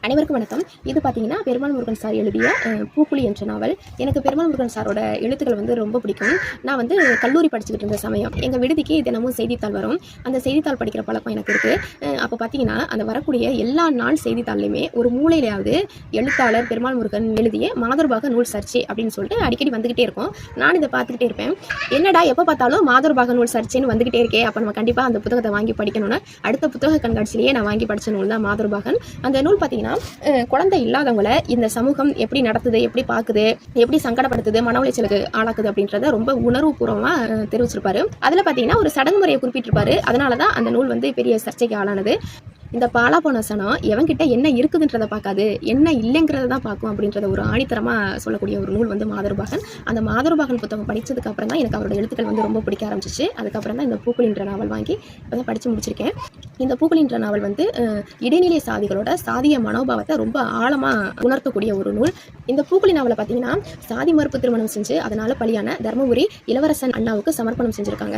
அனைவருக்கும் வணக்கம். இது பார்த்தீங்கன்னா பெருமாள் முருகன் சார் எழுதிய பூக்குழி என்ற நாவல். எனக்கு பெருமாள் முருகன் சாரோட எழுத்துக்கள் வந்து ரொம்ப பிடிக்கும். நான் வந்து கல்லூரி படிச்சுக்கிட்டு இருந்த சமயம் எங்கள் விடுதிக்கு தினமும் செய்தித்தாள் வரும். அந்த செய்தித்தாள் படிக்கிற பழக்கம் எனக்கு இருக்குது. அப்போ பார்த்தீங்கன்னா அந்த வரக்கூடிய எல்லா நாள் செய்தித்தாள்லையுமே ஒரு மூலையிலையாவது எழுத்தாளர் பெருமாள் முருகன் எழுதிய மாதர்பாக நூல் சர்ச்சை அப்படின்னு சொல்லிட்டு அடிக்கடி வந்துக்கிட்டே இருக்கும். நான் இதை பார்த்துக்கிட்டே இருப்பேன். என்னடா எப்போ பார்த்தாலும் மாதர்பாக நூல் சர்ச்சைன்னு வந்துக்கிட்டே இருக்கே, அப்போ நம்ம கண்டிப்பாக அந்த புத்தகத்தை வாங்கி படிக்கணும்னு அடுத்த புத்தக கண்காட்சியிலேயே நான் வாங்கி படித்த நூல் தான் மாதர்பாகன். அந்த நூல் பார்த்தீங்கன்னா குழந்தை இல்லாதவங்களை இந்த சமூகம் எப்படி நடத்துது, எப்படி பார்க்குது, எப்படி சங்கடப்படுத்துது, மன உளைச்சலுக்கு ஆளாக்குது அப்படின்றத ரொம்ப உணர்வுபூர்வமாக தெரிவிச்சிருப்பாரு. அதில் பார்த்தீங்கன்னா ஒரு சடங்கு முறையை குறிப்பிட்டிருப்பாரு. அதனால தான் அந்த நூல் வந்து பெரிய சர்ச்சைக்கு ஆளானது. இந்த பாலா போன சனம் எவன்கிட்ட என்ன இருக்குதுன்றதை பார்க்காது, என்ன இல்லைங்கிறத தான் பார்க்கும் அப்படின்றத ஒரு ஆணித்தரமாக சொல்லக்கூடிய ஒரு நூல் வந்து மாதர்பாகன். அந்த மாதர்பாகன் புத்தகம் படித்ததுக்கு அப்புறம் தான் எனக்கு அவரோட எழுத்துக்கள் வந்து ரொம்ப பிடிக்க ஆரம்பிச்சிச்சு. அதுக்கப்புறம் தான் இந்த பூக்குழின்ற நாவல் வாங்கி இப்போ தான் படித்து முடிச்சிருக்கேன். இந்த பூக்குழின்ற நாவல் வந்து இடைநிலை சாதிகளோட சாதிய மனோபாவத்தை ரொம்ப ஆழமாக உணர்த்தக்கூடிய ஒரு நூல். இந்த பூக்குழி நாவலை பார்த்தீங்கன்னா சாதி மறுப்பு திருமணம் செஞ்சு அதனால் பலியான தர்மபுரி இளவரசன் அண்ணாவுக்கு சமர்ப்பணம் செஞ்சுருக்காங்க.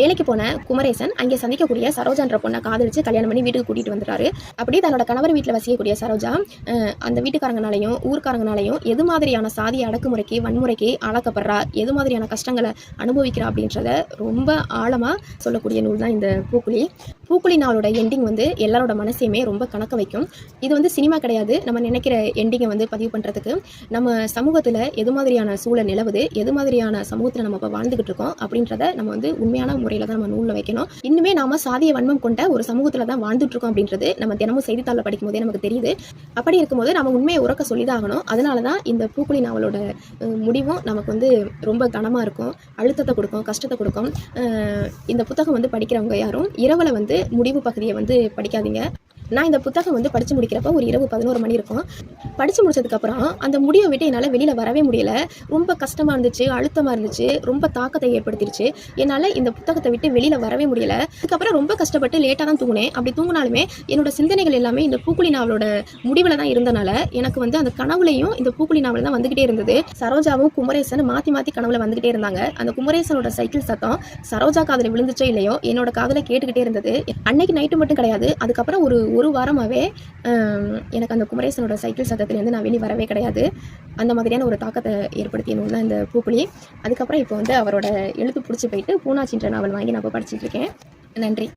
வேலைக்கு போன குமரேசன் அங்கே சந்திக்கக்கூடிய சரோஜான்ற பொண்ணை காதலிச்சு கல்யாணம் பண்ணி வீட்டுக்கு கூட்டிகிட்டு வந்துட்டாரு. அப்படி தன்னோட கணவர் வீட்டில் வசிக்கக்கூடிய சரோஜா அந்த வீட்டுக்காரங்கனாலையும் ஊர்க்காரங்கனாலையும் எது மாதிரியான சாதிய அடக்குமுறைக்கு வன்முறைக்கு ஆளாக்கப்படுறா, எது மாதிரியான கஷ்டங்களை அனுபவிக்கிறா அப்படின்றத ரொம்ப ஆழமாக சொல்லக்கூடிய நூல் தான் இந்த பூக்குழி. பூக்குழி நாளோட எண்டிங் வந்து எல்லாரோட மனசையுமே ரொம்ப கணக்க வைக்கும். இது வந்து சினிமா கிடையாது. நம்ம நினைக்கிற எண்டிங்கை வந்து பதிவு பண்ணுறதுக்கு நம்ம சமூகத்தில் எது மாதிரியான சூழல் நிலவுது, எது மாதிரியான சமூகத்தில் நம்ம இப்போ வாழ்ந்துகிட்டு இருக்கோம் அப்படின்றத நம்ம வந்து உண்மையான முறையில் தான் நம்ம நூலில் வைக்கணும். இன்னுமே நாம சாதிய வன்மம் கொண்ட ஒரு சமூகத்தில் தான் வாழ்ந்துட்டு இருக்கோம் அப்படின்றது நம்ம தினமும் செய்தித்தாளில் படிக்கும் போதே நமக்கு தெரியுது. அப்படி இருக்கும்போது நம்ம உண்மையை உறக்க சொல்லிதான் ஆகணும். அதனால தான் இந்த பூக்குழி நாவலோட முடிவும் நமக்கு வந்து ரொம்ப கனமாக இருக்கும், அழுத்தத்தை கொடுக்கும், கஷ்டத்தை கொடுக்கும். இந்த புத்தகம் வந்து படிக்கிறவங்க யாரும் இரவில் வந்து முடிவு பகுதியை வந்து படிக்காதீங்க. நான் இந்த புத்தகம் வந்து படித்து முடிக்கிறப்ப ஒரு இரவு 11 மணி இருக்கும். படித்து முடிச்சதுக்கப்புறம் அந்த முடிவை விட்டு என்னால் வெளியில் வரவே முடியலை. ரொம்ப கஷ்டமாக இருந்துச்சு, அழுத்தமாக இருந்துச்சு, ரொம்ப தாக்கத்தை ஏற்படுத்திடுச்சு. என்னால் இந்த புத்தகத்தை விட்டு வெளியில் வரவே முடியலை. அதுக்கப்புறம் ரொம்ப கஷ்டப்பட்டு லேட்டாக தான் தூங்கினேன். அப்படி தூங்கினாலுமே என்னோட சிந்தனைகள் எல்லாமே இந்த பூக்குழி நாவலோட முடிவில் தான் இருந்தனால எனக்கு வந்து அந்த கனவுலையும் இந்த பூக்குழி நாவல் தான் வந்துக்கிட்டே இருந்தது. சரோஜாவும் குமரேசன் மாற்றி மாற்றி கனவுல வந்துக்கிட்டே இருந்தாங்க. அந்த குமரேசனோட சைக்கிள் சத்தம் சரோஜா காதில் விழுந்துச்சோ இல்லையோ என்னோட காதில் கேட்டுக்கிட்டே இருந்தது. அன்னைக்கு நைட்டு மட்டும் கிடையாது, அதுக்கப்புறம் ஒரு வாரமாகவே எனக்கு அந்த குமரேசனோட சைக்கிள் சத்தத்துலேருந்து நான் வெளியே வரவே கிடையாது. அந்த மாதிரியான ஒரு தாக்கத்தை ஏற்படுத்திய நூல் தான் இந்த பூக்குழி. அதுக்கப்புறம் இப்போ வந்து அவரோட எழுத்து பிடிச்சி போயிட்டு பூனாச்சின்ற நாவல் வாங்கி நான் இப்போ படிச்சுட்டு இருக்கேன். நன்றி.